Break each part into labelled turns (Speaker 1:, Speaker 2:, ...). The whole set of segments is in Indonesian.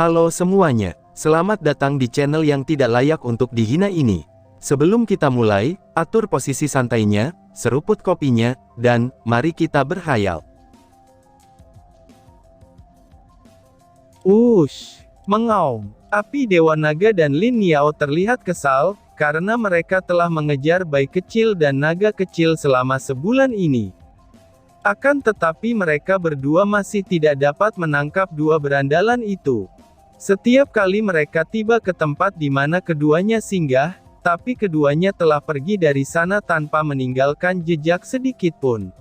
Speaker 1: Halo semuanya, selamat datang di channel yang tidak layak untuk dihina ini. Sebelum kita mulai, atur posisi santainya, seruput kopinya, dan mari kita berkhayal.
Speaker 2: Wush, mengaum. Api Dewa Naga dan Lin Yao terlihat kesal, karena mereka telah mengejar bayi kecil dan naga kecil selama sebulan ini. Akan tetapi mereka berdua masih tidak dapat menangkap dua berandalan itu. Setiap kali mereka tiba ke tempat di mana keduanya singgah, tapi keduanya telah pergi dari sana tanpa meninggalkan jejak sedikit pun.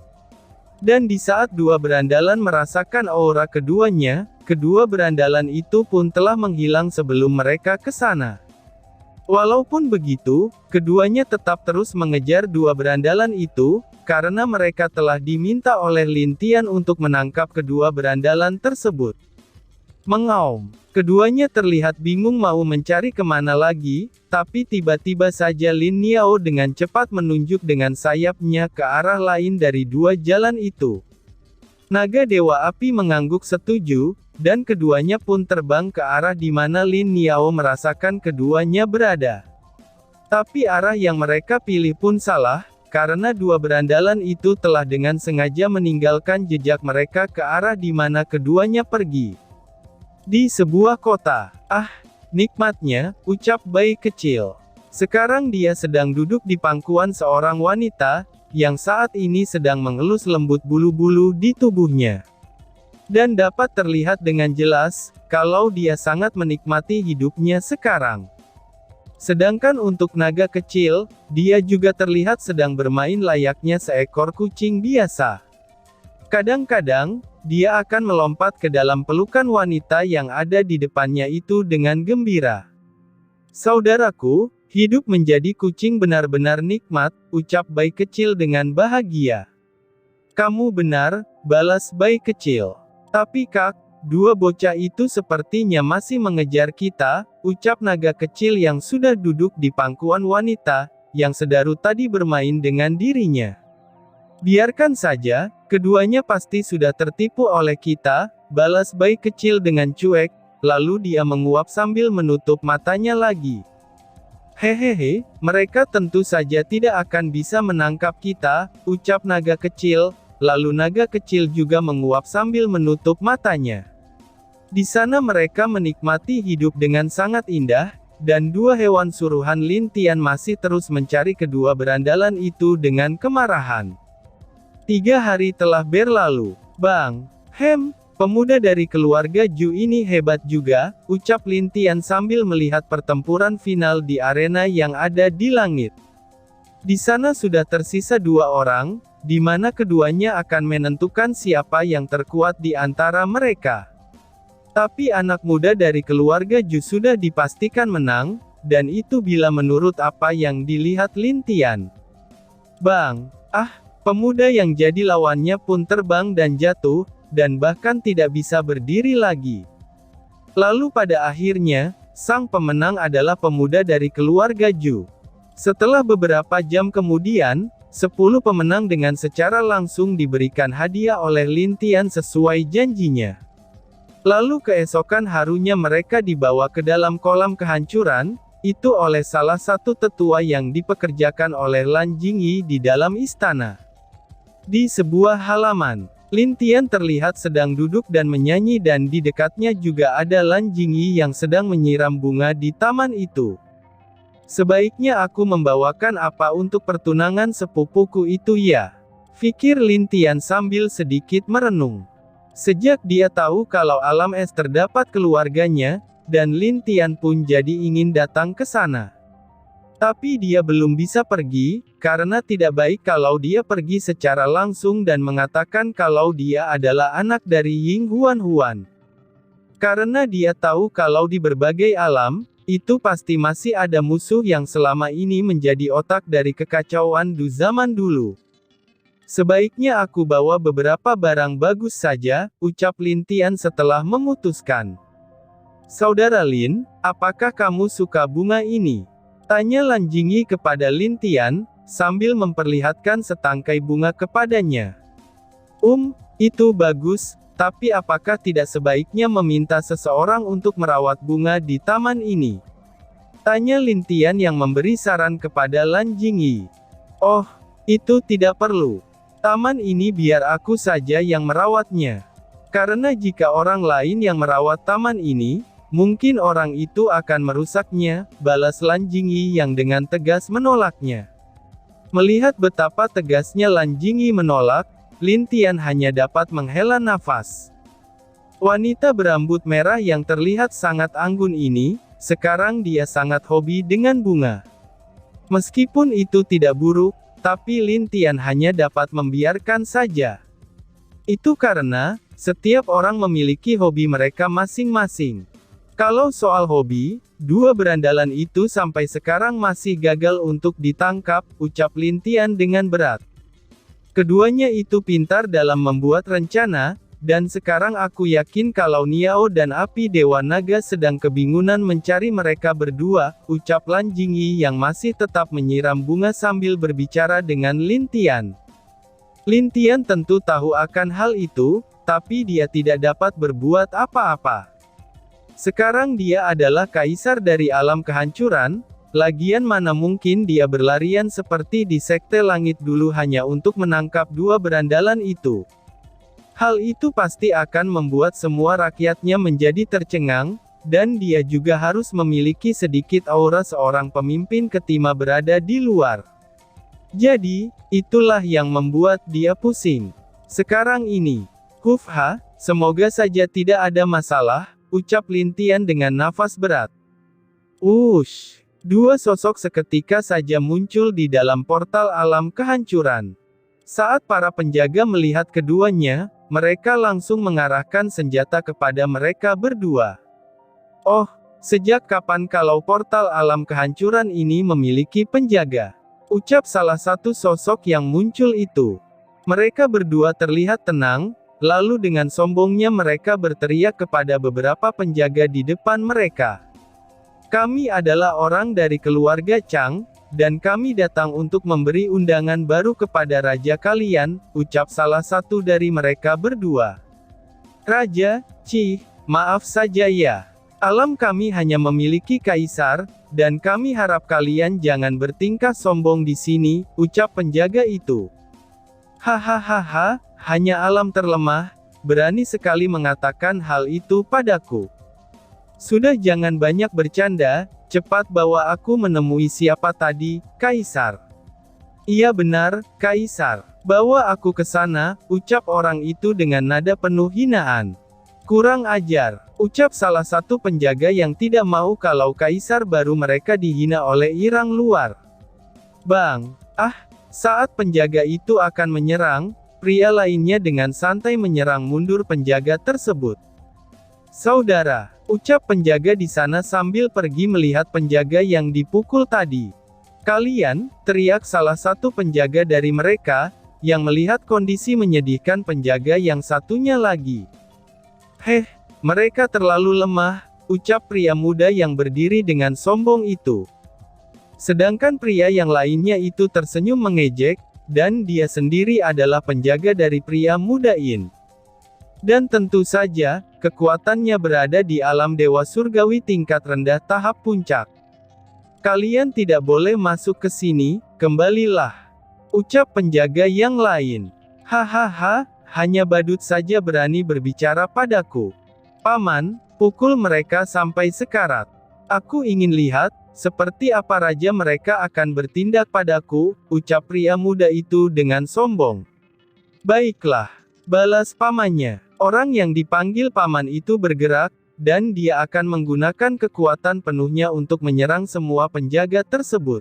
Speaker 2: Dan di saat dua berandalan merasakan aura keduanya, kedua berandalan itu pun telah menghilang sebelum mereka ke sana. Walaupun begitu, keduanya tetap terus mengejar dua berandalan itu, karena mereka telah diminta oleh Lin Tian untuk menangkap kedua berandalan tersebut. Mengaum. Keduanya terlihat bingung mau mencari kemana lagi, tapi tiba-tiba saja Lin Yao dengan cepat menunjuk dengan sayapnya ke arah lain dari dua jalan itu. Naga Dewa Api mengangguk setuju, dan keduanya pun terbang ke arah di mana Lin Yao merasakan keduanya berada. Tapi arah yang mereka pilih pun salah, karena dua berandalan itu telah dengan sengaja meninggalkan jejak mereka ke arah di mana keduanya pergi. Di sebuah kota. Ah, nikmatnya, ucap bayi kecil. Sekarang dia sedang duduk di pangkuan seorang wanita, yang saat ini sedang mengelus lembut bulu-bulu di tubuhnya. Dan dapat terlihat dengan jelas, kalau dia sangat menikmati hidupnya sekarang. Sedangkan untuk naga kecil, dia juga terlihat sedang bermain layaknya seekor kucing biasa. Kadang-kadang, dia akan melompat ke dalam pelukan wanita yang ada di depannya itu dengan gembira. Saudaraku, hidup menjadi kucing benar-benar nikmat, ucap bayi kecil dengan bahagia. Kamu benar, balas bayi kecil. Tapi Kak, dua bocah itu sepertinya masih mengejar kita, ucap naga kecil yang sudah duduk di pangkuan wanita, yang sedaru tadi bermain dengan dirinya. Biarkan saja, keduanya pasti sudah tertipu oleh kita, balas bayi kecil dengan cuek, lalu dia menguap sambil menutup matanya lagi. Hehehe, mereka tentu saja tidak akan bisa menangkap kita, ucap naga kecil, lalu naga kecil juga menguap sambil menutup matanya. Di sana mereka menikmati hidup dengan sangat indah, dan dua hewan suruhan Lin Tian masih terus mencari kedua berandalan itu dengan kemarahan. 3 hari telah berlalu. Bang, pemuda dari keluarga Ju ini hebat juga, ucap Lin Tian sambil melihat pertempuran final di arena yang ada di langit. Di sana sudah tersisa 2 orang, di mana keduanya akan menentukan siapa yang terkuat di antara mereka. Tapi anak muda dari keluarga Ju sudah dipastikan menang, dan itu bila menurut apa yang dilihat Lin Tian. Bang, pemuda yang jadi lawannya pun terbang dan jatuh, dan bahkan tidak bisa berdiri lagi. Lalu pada akhirnya, sang pemenang adalah pemuda dari keluarga Ju. Setelah beberapa jam kemudian, 10 pemenang dengan secara langsung diberikan hadiah oleh Lin Tian sesuai janjinya. Lalu keesokan harinya mereka dibawa ke dalam kolam kehancuran, itu oleh salah satu tetua yang dipekerjakan oleh Lan Jingyi di dalam istana. Di sebuah halaman, Lin Tian terlihat sedang duduk dan menyanyi dan di dekatnya juga ada Lan Jingyi yang sedang menyiram bunga di taman itu. Sebaiknya aku membawakan apa untuk pertunangan sepupuku itu ya? Fikir Lin Tian sambil sedikit merenung. Sejak dia tahu kalau alam es terdapat keluarganya, dan Lin Tian pun jadi ingin datang ke sana. Tapi dia belum bisa pergi, karena tidak baik kalau dia pergi secara langsung dan mengatakan kalau dia adalah anak dari Ying Huan. Karena dia tahu kalau di berbagai alam, itu pasti masih ada musuh yang selama ini menjadi otak dari kekacauan du zaman dulu. Sebaiknya aku bawa beberapa barang bagus saja, ucap Lin Tian setelah memutuskan. Saudara Lin, apakah kamu suka bunga ini? Tanya Lan Jingyi kepada Lin Tian, sambil memperlihatkan setangkai bunga kepadanya. Itu bagus, Tapi apakah tidak sebaiknya meminta seseorang untuk merawat bunga di taman ini? Tanya Lin Tian yang memberi saran kepada Lan Jingyi. Oh, itu tidak perlu. Taman ini biar aku saja yang merawatnya. Karena jika orang lain yang merawat taman ini, mungkin orang itu akan merusaknya, balas Lan Jingyi yang dengan tegas menolaknya. Melihat betapa tegasnya Lan Jingyi menolak, Lin Tian hanya dapat menghela nafas. Wanita berambut merah yang terlihat sangat anggun ini, sekarang dia sangat hobi dengan bunga. Meskipun itu tidak buruk, tapi Lin Tian hanya dapat membiarkan saja. Itu karena, setiap orang memiliki hobi mereka masing-masing. Kalau soal hobi, dua berandalan itu sampai sekarang masih gagal untuk ditangkap, ucap Lin Tian dengan berat. Keduanya itu pintar dalam membuat rencana, dan sekarang aku yakin kalau Niao dan Api Dewa Naga sedang kebingungan mencari mereka berdua, ucap Lan Jingyi yang masih tetap menyiram bunga sambil berbicara dengan Lin Tian. Lin Tian tentu tahu akan hal itu, tapi dia tidak dapat berbuat apa-apa. Sekarang dia adalah kaisar dari alam kehancuran, lagian mana mungkin dia berlarian seperti di Sekte Langit dulu hanya untuk menangkap dua berandalan itu. Hal itu pasti akan membuat semua rakyatnya menjadi tercengang, dan dia juga harus memiliki sedikit aura seorang pemimpin ketika berada di luar. Jadi, itulah yang membuat dia pusing. Sekarang ini, Hufha, semoga saja tidak ada masalah, ucap Lin Tian dengan nafas berat. Ush! Dua sosok seketika saja muncul di dalam portal alam kehancuran. Saat para penjaga melihat keduanya, mereka langsung mengarahkan senjata kepada mereka berdua. Oh, sejak kapan kalau portal alam kehancuran ini memiliki penjaga? Ucap salah satu sosok yang muncul itu. Mereka berdua terlihat tenang, lalu dengan sombongnya mereka berteriak kepada beberapa penjaga di depan mereka. Kami adalah orang dari keluarga Chang, dan kami datang untuk memberi undangan baru kepada raja kalian, ucap salah satu dari mereka berdua. Raja, maaf saja ya. Alam kami hanya memiliki kaisar, dan kami harap kalian jangan bertingkah sombong di sini, ucap penjaga itu. Hahaha, hanya alam terlemah, berani sekali mengatakan hal itu padaku. Sudah jangan banyak bercanda, cepat bawa aku menemui siapa tadi, Kaisar. Iya benar, Kaisar. Bawa aku ke sana, ucap orang itu dengan nada penuh hinaan. Kurang ajar, ucap salah satu penjaga yang tidak mau kalau Kaisar baru mereka dihina oleh orang luar. Bang, saat penjaga itu akan menyerang, pria lainnya dengan santai menyerang mundur penjaga tersebut. Saudara, ucap penjaga di sana sambil pergi melihat penjaga yang dipukul tadi. Kalian, teriak salah satu penjaga dari mereka, yang melihat kondisi menyedihkan penjaga yang satunya lagi. Mereka terlalu lemah, ucap pria muda yang berdiri dengan sombong itu. Sedangkan pria yang lainnya itu tersenyum mengejek, dan dia sendiri adalah penjaga dari pria muda ini. Dan tentu saja, kekuatannya berada di alam dewa surgawi tingkat rendah tahap puncak. Kalian tidak boleh masuk ke sini, kembalilah. Ucap penjaga yang lain. Hahaha, hanya badut saja berani berbicara padaku. Paman, pukul mereka sampai sekarat. Aku ingin lihat, seperti apa raja mereka akan bertindak padaku, ucap pria muda itu dengan sombong. Baiklah, balas pamannya. Orang yang dipanggil paman itu bergerak, dan dia akan menggunakan kekuatan penuhnya untuk menyerang semua penjaga tersebut.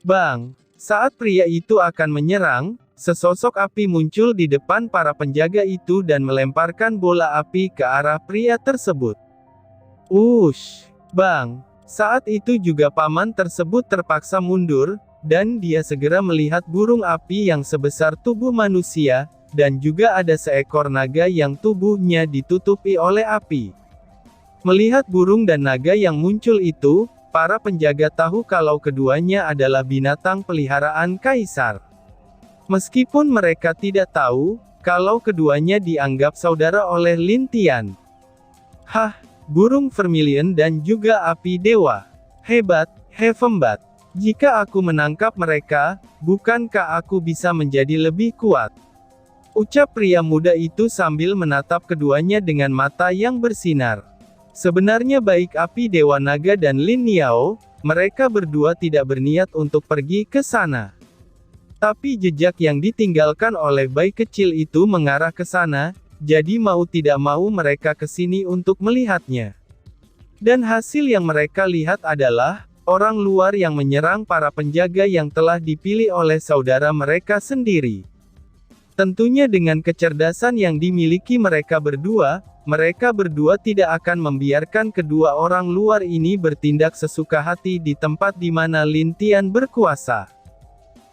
Speaker 2: Bang, saat pria itu akan menyerang, sesosok api muncul di depan para penjaga itu dan melemparkan bola api ke arah pria tersebut. Bang! Saat itu juga paman tersebut terpaksa mundur, dan dia segera melihat burung api yang sebesar tubuh manusia, dan juga ada seekor naga yang tubuhnya ditutupi oleh api. Melihat burung dan naga yang muncul itu, para penjaga tahu kalau keduanya adalah binatang peliharaan kaisar. Meskipun mereka tidak tahu, kalau keduanya dianggap saudara oleh Lin Tian. Hah, burung vermilion dan juga api dewa. Hebat, Heavenbat. Jika aku menangkap mereka, bukankah aku bisa menjadi lebih kuat? Ucap pria muda itu sambil menatap keduanya dengan mata yang bersinar. Sebenarnya baik api dewa naga dan Lin Niao, mereka berdua tidak berniat untuk pergi ke sana. Tapi jejak yang ditinggalkan oleh bayi kecil itu mengarah ke sana, jadi mau tidak mau mereka ke sini untuk melihatnya. Dan hasil yang mereka lihat adalah, orang luar yang menyerang para penjaga yang telah dipilih oleh saudara mereka sendiri. Tentunya dengan kecerdasan yang dimiliki mereka berdua tidak akan membiarkan kedua orang luar ini bertindak sesuka hati di tempat di mana Lin Tian berkuasa.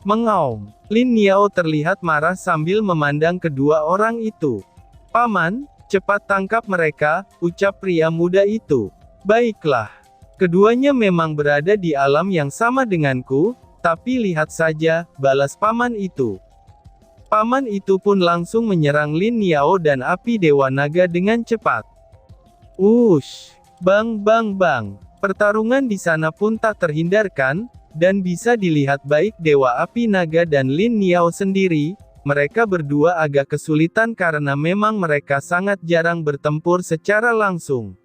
Speaker 2: Mengaum, Lin Niao terlihat marah sambil memandang kedua orang itu. Paman, cepat tangkap mereka, ucap pria muda itu. Baiklah. Keduanya memang berada di alam yang sama denganku, tapi lihat saja, balas paman itu. Paman itu pun langsung menyerang Lin Niao dan api dewa naga dengan cepat. Wush! Bang bang bang! Pertarungan di sana pun tak terhindarkan, dan bisa dilihat baik dewa api naga dan Lin Niao sendiri, mereka berdua agak kesulitan karena memang mereka sangat jarang bertempur secara langsung.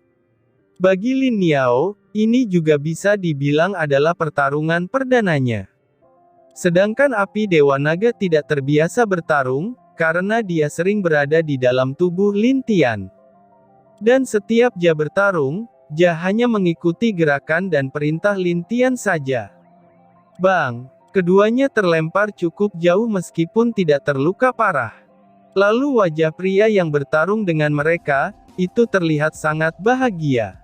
Speaker 2: Bagi Lin Niao, ini juga bisa dibilang adalah pertarungan perdananya. Sedangkan api Dewa Naga tidak terbiasa bertarung, karena dia sering berada di dalam tubuh Lin Tian. Dan setiap dia bertarung, dia hanya mengikuti gerakan dan perintah Lin Tian saja. Bang! Keduanya terlempar cukup jauh meskipun tidak terluka parah. Lalu wajah pria yang bertarung dengan mereka, itu terlihat sangat bahagia.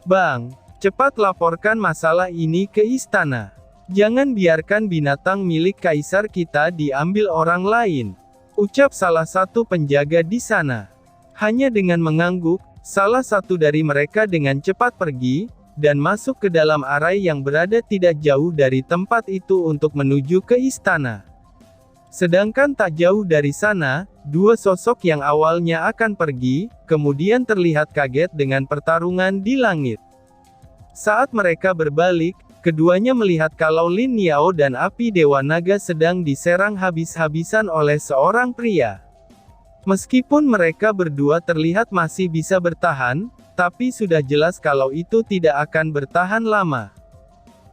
Speaker 2: Bang, cepat laporkan masalah ini ke istana. Jangan biarkan binatang milik kaisar kita diambil orang lain. Ucap salah satu penjaga di sana. Hanya dengan mengangguk, salah satu dari mereka dengan cepat pergi, dan masuk ke dalam arai yang berada tidak jauh dari tempat itu untuk menuju ke istana. Sedangkan tak jauh dari sana, dua sosok yang awalnya akan pergi, kemudian terlihat kaget dengan pertarungan di langit. Saat mereka berbalik, keduanya melihat kalau Lin Niao dan api Dewa Naga sedang diserang habis-habisan oleh seorang pria. Meskipun mereka berdua terlihat masih bisa bertahan, tapi sudah jelas kalau itu tidak akan bertahan lama.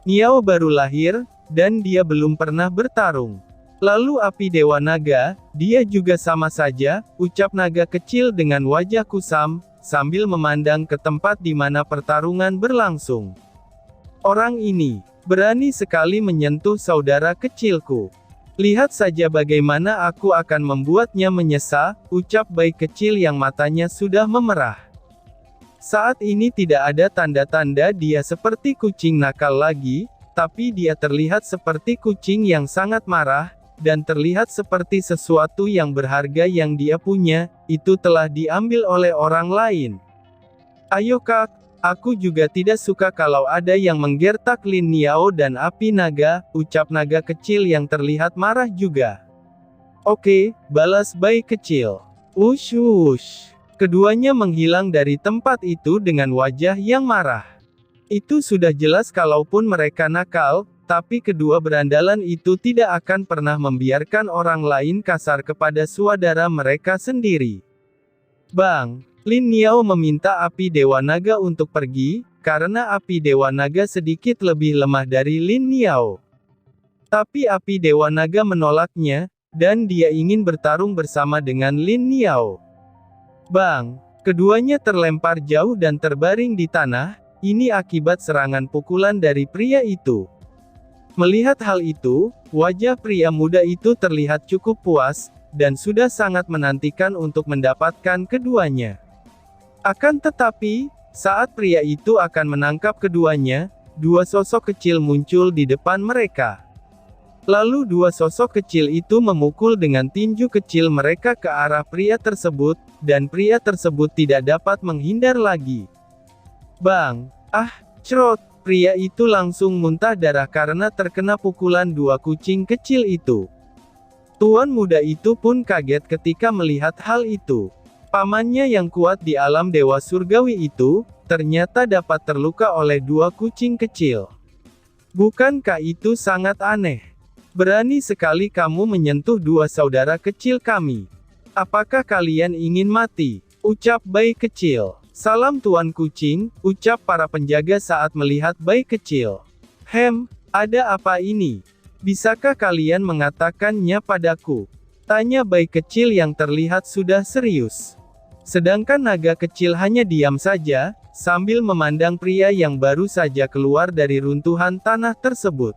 Speaker 2: Niao baru lahir, dan dia belum pernah bertarung. Lalu api Dewa Naga, dia juga sama saja, ucap naga kecil dengan wajah kusam, sambil memandang ke tempat di mana pertarungan berlangsung. Orang ini, berani sekali menyentuh saudara kecilku. Lihat saja bagaimana aku akan membuatnya menyesal, ucap bayi kecil yang matanya sudah memerah. Saat ini tidak ada tanda-tanda dia seperti kucing nakal lagi, tapi dia terlihat seperti kucing yang sangat marah, dan terlihat seperti sesuatu yang berharga yang dia punya, itu telah diambil oleh orang lain. Ayo kak, aku juga tidak suka kalau ada yang menggertak Lin Niao dan api naga, ucap naga kecil yang terlihat marah juga. Oke, balas bayi kecil. Wush wush. Keduanya menghilang dari tempat itu dengan wajah yang marah. Itu sudah jelas kalaupun mereka nakal, tapi kedua berandalan itu tidak akan pernah membiarkan orang lain kasar kepada saudara mereka sendiri. Bang, Lin Niao meminta api Dewa Naga untuk pergi, karena api Dewa Naga sedikit lebih lemah dari Lin Niao. Tapi api Dewa Naga menolaknya, dan dia ingin bertarung bersama dengan Lin Niao. Bang, keduanya terlempar jauh dan terbaring di tanah, ini akibat serangan pukulan dari pria itu. Melihat hal itu, wajah pria muda itu terlihat cukup puas, dan sudah sangat menantikan untuk mendapatkan keduanya. Akan tetapi, saat pria itu akan menangkap keduanya, dua sosok kecil muncul di depan mereka. Lalu dua sosok kecil itu memukul dengan tinju kecil mereka ke arah pria tersebut, dan pria tersebut tidak dapat menghindar lagi. Bang! Crot! Pria itu langsung muntah darah karena terkena pukulan dua kucing kecil itu. Tuan muda itu pun kaget ketika melihat hal itu. Pamannya yang kuat di alam dewa surgawi itu, ternyata dapat terluka oleh dua kucing kecil. Bukankah itu sangat aneh? Berani sekali kamu menyentuh dua saudara kecil kami. Apakah kalian ingin mati? Ucap bayi kecil. Salam Tuan Kucing, ucap para penjaga saat melihat bayi kecil. Ada apa ini? Bisakah kalian mengatakannya padaku? Tanya bayi kecil yang terlihat sudah serius. Sedangkan naga kecil hanya diam saja, sambil memandang pria yang baru saja keluar dari runtuhan tanah tersebut.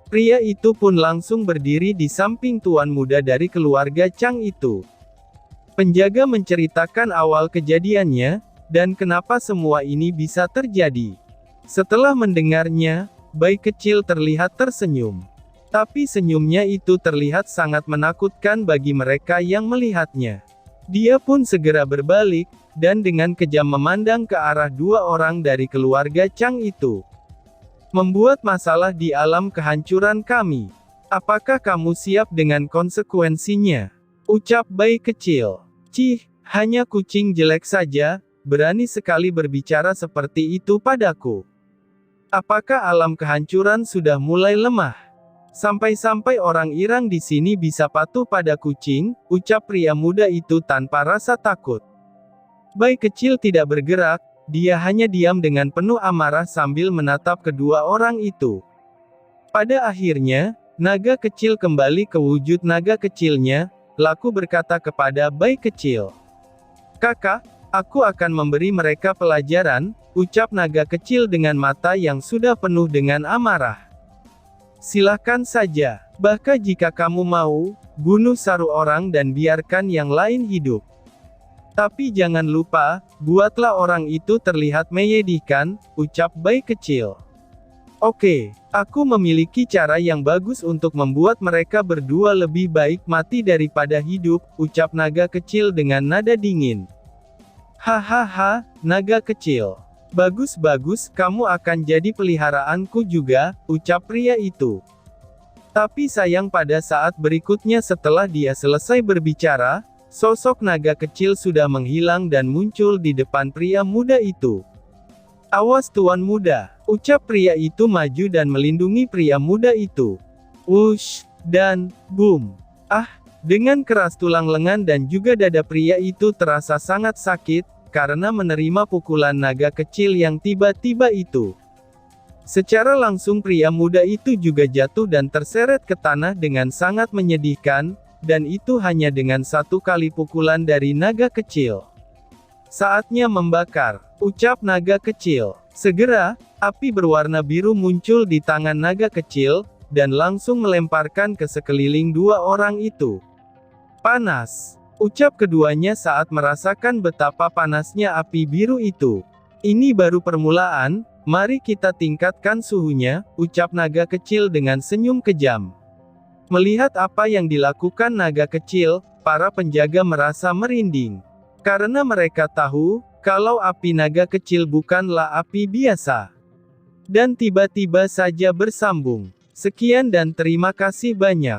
Speaker 2: Pria itu pun langsung berdiri di samping tuan muda dari keluarga Chang itu. Penjaga menceritakan awal kejadiannya, dan kenapa semua ini bisa terjadi. Setelah mendengarnya, bayi kecil terlihat tersenyum. Tapi senyumnya itu terlihat sangat menakutkan bagi mereka yang melihatnya. Dia pun segera berbalik, dan dengan kejam memandang ke arah dua orang dari keluarga Chang itu. Membuat masalah di alam kehancuran kami. Apakah kamu siap dengan konsekuensinya? Ucap bayi kecil. Cih, hanya kucing jelek saja, berani sekali berbicara seperti itu padaku. Apakah alam kehancuran sudah mulai lemah? Sampai-sampai orang Irang di sini bisa patuh pada kucing, ucap pria muda itu tanpa rasa takut. Bayi kecil tidak bergerak, dia hanya diam dengan penuh amarah sambil menatap kedua orang itu. Pada akhirnya, naga kecil kembali ke wujud naga kecilnya, laku berkata kepada bayi kecil. Kakak, aku akan memberi mereka pelajaran, ucap naga kecil dengan mata yang sudah penuh dengan amarah. Silahkan saja, bahkan jika kamu mau, bunuh satu orang dan biarkan yang lain hidup. Tapi jangan lupa, buatlah orang itu terlihat menyedihkan, ucap bayi kecil. Oke, aku memiliki cara yang bagus untuk membuat mereka berdua lebih baik mati daripada hidup, ucap naga kecil dengan nada dingin. Hahaha, naga kecil. Bagus-bagus, kamu akan jadi peliharaanku juga, ucap pria itu. Tapi sayang pada saat berikutnya setelah dia selesai berbicara, sosok naga kecil sudah menghilang dan muncul di depan pria muda itu. Awas tuan muda, ucap pria itu maju dan melindungi pria muda itu. Wush, dan, boom. Dengan keras tulang lengan dan juga dada pria itu terasa sangat sakit, karena menerima pukulan naga kecil yang tiba-tiba itu. Secara langsung pria muda itu juga jatuh dan terseret ke tanah dengan sangat menyedihkan, dan itu hanya dengan satu kali pukulan dari naga kecil. Saatnya membakar, ucap naga kecil. Segera, api berwarna biru muncul di tangan naga kecil, dan langsung melemparkan ke sekeliling dua orang itu. Panas. Ucap keduanya saat merasakan betapa panasnya api biru itu. Ini baru permulaan, mari kita tingkatkan suhunya, ucap naga kecil dengan senyum kejam. Melihat apa yang dilakukan naga kecil, para penjaga merasa merinding. Karena mereka tahu, kalau api naga kecil bukanlah api biasa. Dan tiba-tiba saja bersambung. Sekian dan terima kasih banyak.